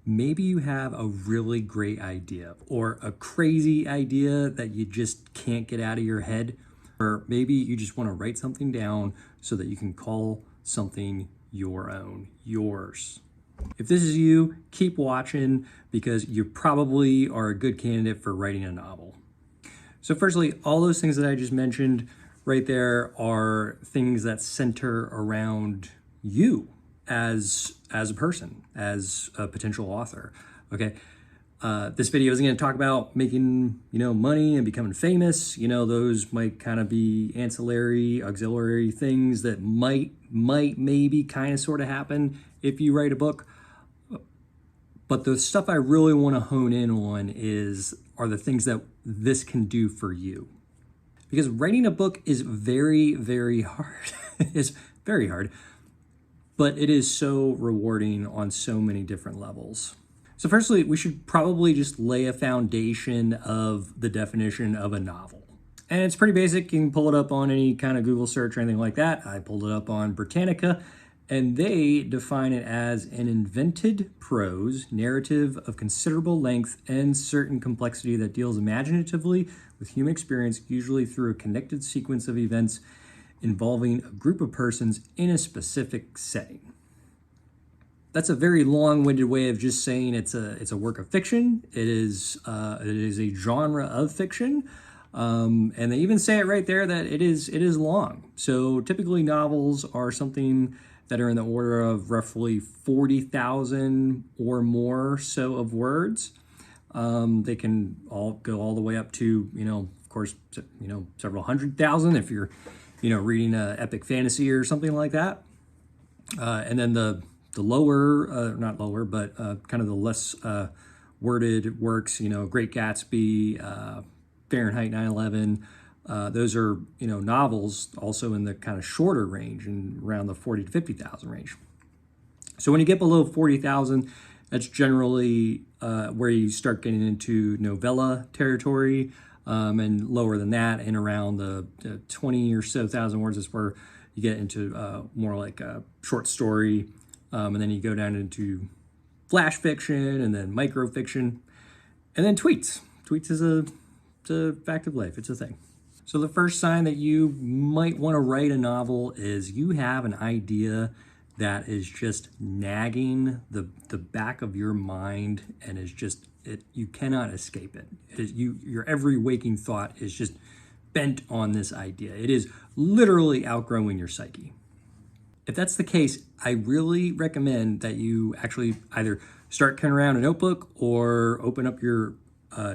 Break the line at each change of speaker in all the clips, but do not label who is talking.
Maybe you have a really great idea or a crazy idea that you just can't get out of your head. Or maybe you just want to write something down so that you can call something your own, yours. If this is you, keep watching because you probably are a good candidate for writing a novel. So firstly, all those things that I just mentioned right there are things that center around you as a person, as a potential author. Okay. This video isn't going to talk about making, money and becoming famous. Those might kind of be ancillary, auxiliary things that might, maybe kind of sort of happen if you write a book. But the stuff I really want to hone in on are the things that this can do for you. Because writing a book is very, very hard. It's very hard, but it is so rewarding on so many different levels. So firstly, we should probably just lay a foundation of the definition of a novel. And it's pretty basic. You can pull it up on any kind of Google search or anything like that. I pulled it up on Britannica, and they define it as an invented prose narrative of considerable length and certain complexity that deals imaginatively with human experience, usually through a connected sequence of events involving a group of persons in a specific setting. That's a very long-winded way of just saying it's a work of fiction. It is a genre of fiction. And they even say it right there that it is long. So typically novels are something that are in the order of roughly 40,000 or more so of words. They can all go all the way up to, of course, several 100,000 if you're, reading epic fantasy or something like that. And then the lower, not lower, but kind of the less worded works, Great Gatsby, Fahrenheit 9/11. Those are, novels also in the kind of shorter range and around the 40 to 50,000 range. So when you get below 40,000, that's generally where you start getting into novella territory, and lower than that, and around the 20 or so thousand words is where you get into more like a short story, and then you go down into flash fiction, and then micro fiction, and then tweets. Tweets is a fact of life. It's a thing. So the first sign that you might want to write a novel is you have an idea that is just nagging the back of your mind and is just, you cannot escape it. Your every waking thought is just bent on this idea. It is literally outgrowing your psyche. If that's the case, I really recommend that you actually either start carrying around a notebook or open up your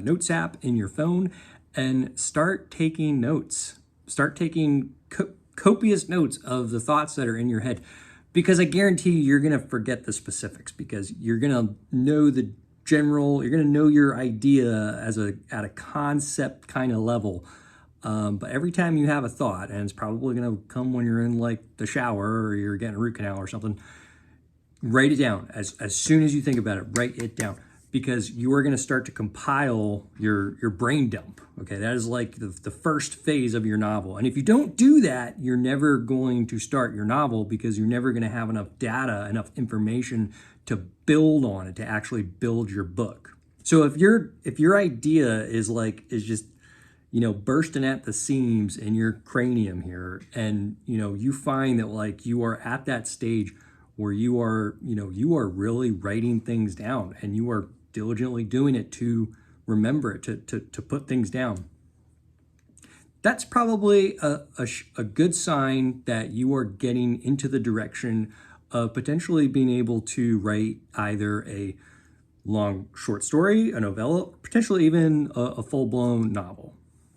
notes app in your phone and start taking notes. Start taking copious notes of the thoughts that are in your head, because I guarantee you're going to forget the specifics, because you're going to know the general, you're going to know your idea at a concept kind of level. But every time you have a thought, and it's probably going to come when you're in like the shower or you're getting a root canal or something, write it down. As soon as you think about it, write it down, because you are going to start to compile your brain dump. Okay, that is like the first phase of your novel. And if you don't do that, you're never going to start your novel, because you're never going to have enough data, enough information to build on it, to actually build your book. So if your idea is just, bursting at the seams in your cranium here, and, you find that like you are at that stage where you are really writing things down, and you are diligently doing it to remember it, to put things down. That's probably a good sign that you are getting into the direction of potentially being able to write either a long short story, a novella, potentially even a full-blown novel.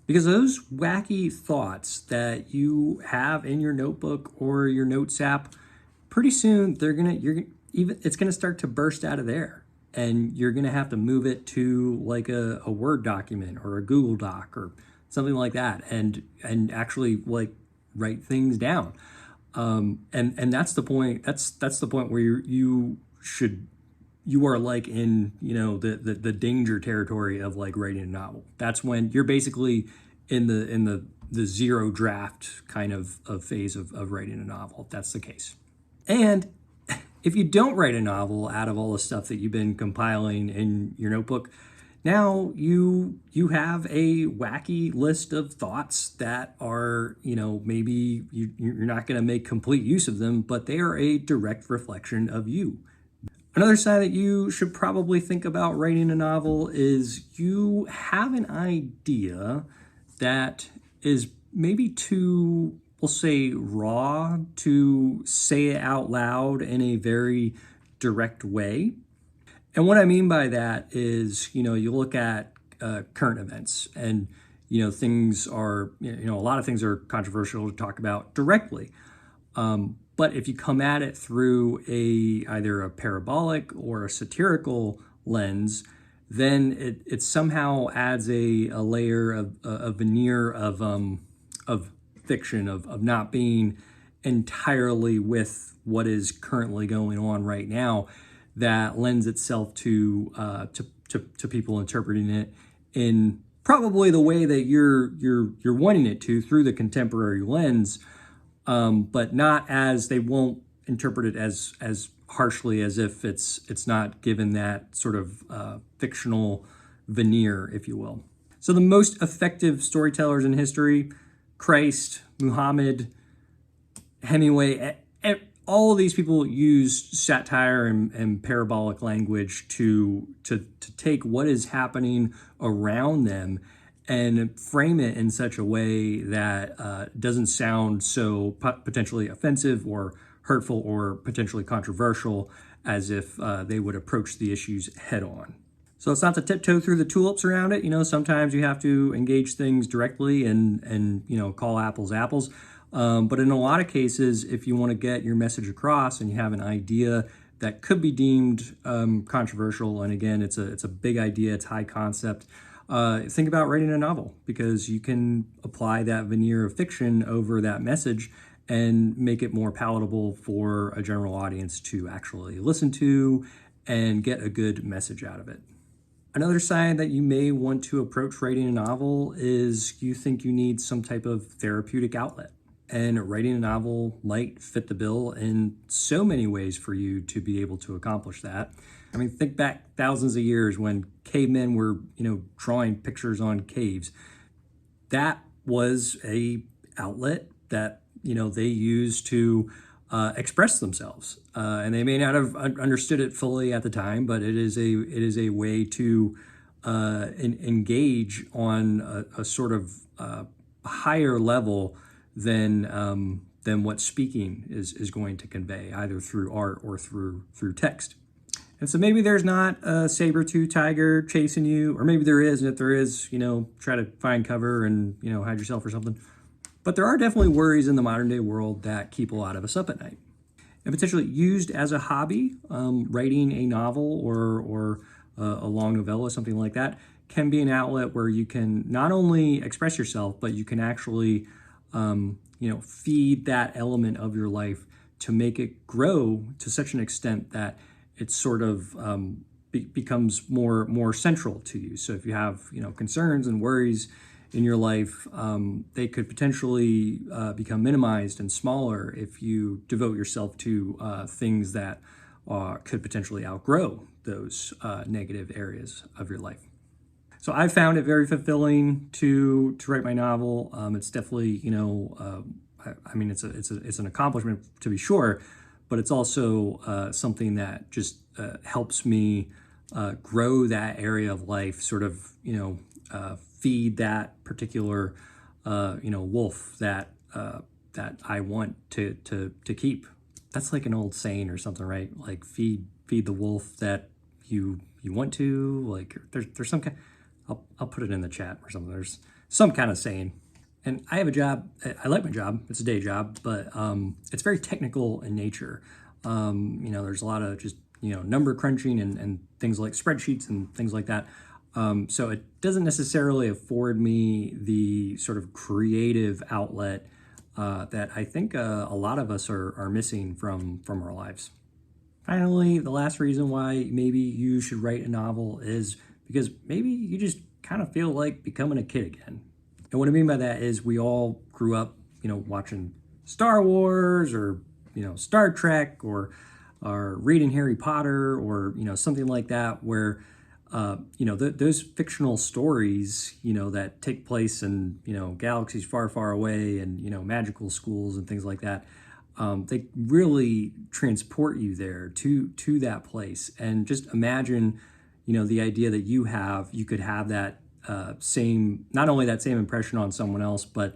Because those wacky thoughts that you have in your notebook or your notes app, pretty soon it's gonna start to burst out of there, and you're gonna have to move it to like a Word document or a Google Doc or something like that, and actually like write things down. And that's the point. That's the point where you are like in the danger territory of like writing a novel. That's when you're basically in the zero draft kind of phase of writing a novel, if that's the case. And If you don't write a novel out of all the stuff that you've been compiling in your notebook, now you have a wacky list of thoughts that are, maybe you're not going to make complete use of them, but they are a direct reflection of you. Another sign that you should probably think about writing a novel is you have an idea that is maybe too, we'll say, raw to say it out loud in a very direct way. And what I mean by that is, you look at current events and, things are, a lot of things are controversial to talk about directly. But if you come at it through either a parabolic or a satirical lens, then it somehow adds a layer of a veneer of fiction, of not being entirely with what is currently going on right now, that lends itself to people interpreting it in probably the way that you're wanting it to, through the contemporary lens, but not as, they won't interpret it as harshly as if it's not given that sort of fictional veneer, if you will. So the most effective storytellers in history: Christ, Muhammad, Hemingway, all of these people used satire and parabolic language to take what is happening around them and frame it in such a way that doesn't sound so potentially offensive or hurtful or potentially controversial, as if they would approach the issues head on. So it's not to tiptoe through the tulips around it. Sometimes you have to engage things directly and call apples apples. But in a lot of cases, if you want to get your message across and you have an idea that could be deemed controversial, and again, it's a big idea, it's high concept, think about writing a novel, because you can apply that veneer of fiction over that message and make it more palatable for a general audience to actually listen to and get a good message out of it. Another sign that you may want to approach writing a novel is you think you need some type of therapeutic outlet. And writing a novel might fit the bill in so many ways for you to be able to accomplish that. I mean, think back thousands of years when cavemen were, drawing pictures on caves. That was a outlet that, they used to express themselves. And they may not have understood it fully at the time, but it is a way to engage on a sort of higher level than what speaking is going to convey, either through art or through text. And so maybe there's not a saber-tooth tiger chasing you, or maybe there is, and if there is, try to find cover and, hide yourself or something. But there are definitely worries in the modern day world that keep a lot of us up at night. And potentially used as a hobby, writing a novel or a long novella, something like that, can be an outlet where you can not only express yourself, but you can actually feed that element of your life to make it grow to such an extent that it sort of becomes more central to you. So if you have concerns and worries in your life, they could potentially become minimized and smaller if you devote yourself to things that could potentially outgrow those negative areas of your life. So I found it very fulfilling to write my novel. It's definitely, I mean, it's an accomplishment to be sure, but it's also something that just helps me grow that area of life, sort of, feed that particular, wolf that I want to keep. That's like an old saying or something, right? Like feed the wolf that you want to. Like there's some kind. I'll put it in the chat or something. There's some kind of saying. And I have a job. I like my job. It's a day job, but it's very technical in nature. There's a lot of just number crunching and things like spreadsheets and things like that. So it doesn't necessarily afford me the sort of creative outlet that I think a lot of us are missing from our lives. Finally, the last reason why maybe you should write a novel is because maybe you just kind of feel like becoming a kid again. And what I mean by that is we all grew up, watching Star Wars or, Star Trek or are reading Harry Potter or, something like that, where, those fictional stories, that take place in, galaxies far, far away and, magical schools and things like that, they really transport you there to that place. And just imagine, the idea that you could have that same, not only that same impression on someone else, but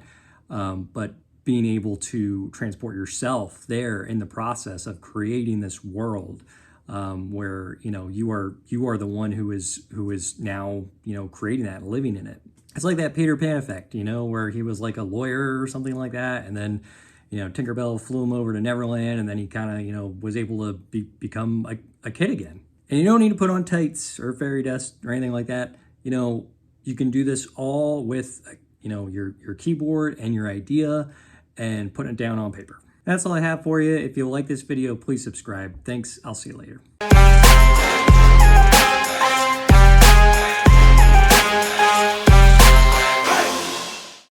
being able to transport yourself there in the process of creating this world, where you are the one who is now creating that and living in it. It's like that Peter Pan effect, where he was like a lawyer or something like that, and then Tinkerbell flew him over to Neverland, and then he kind of was able to become a kid again. And you don't need to put on tights or fairy dust or anything like that. You can do this all with your keyboard and your idea, and putting it down on paper. That's all I have for you. If you like this video, please subscribe. Thanks. I'll see you later.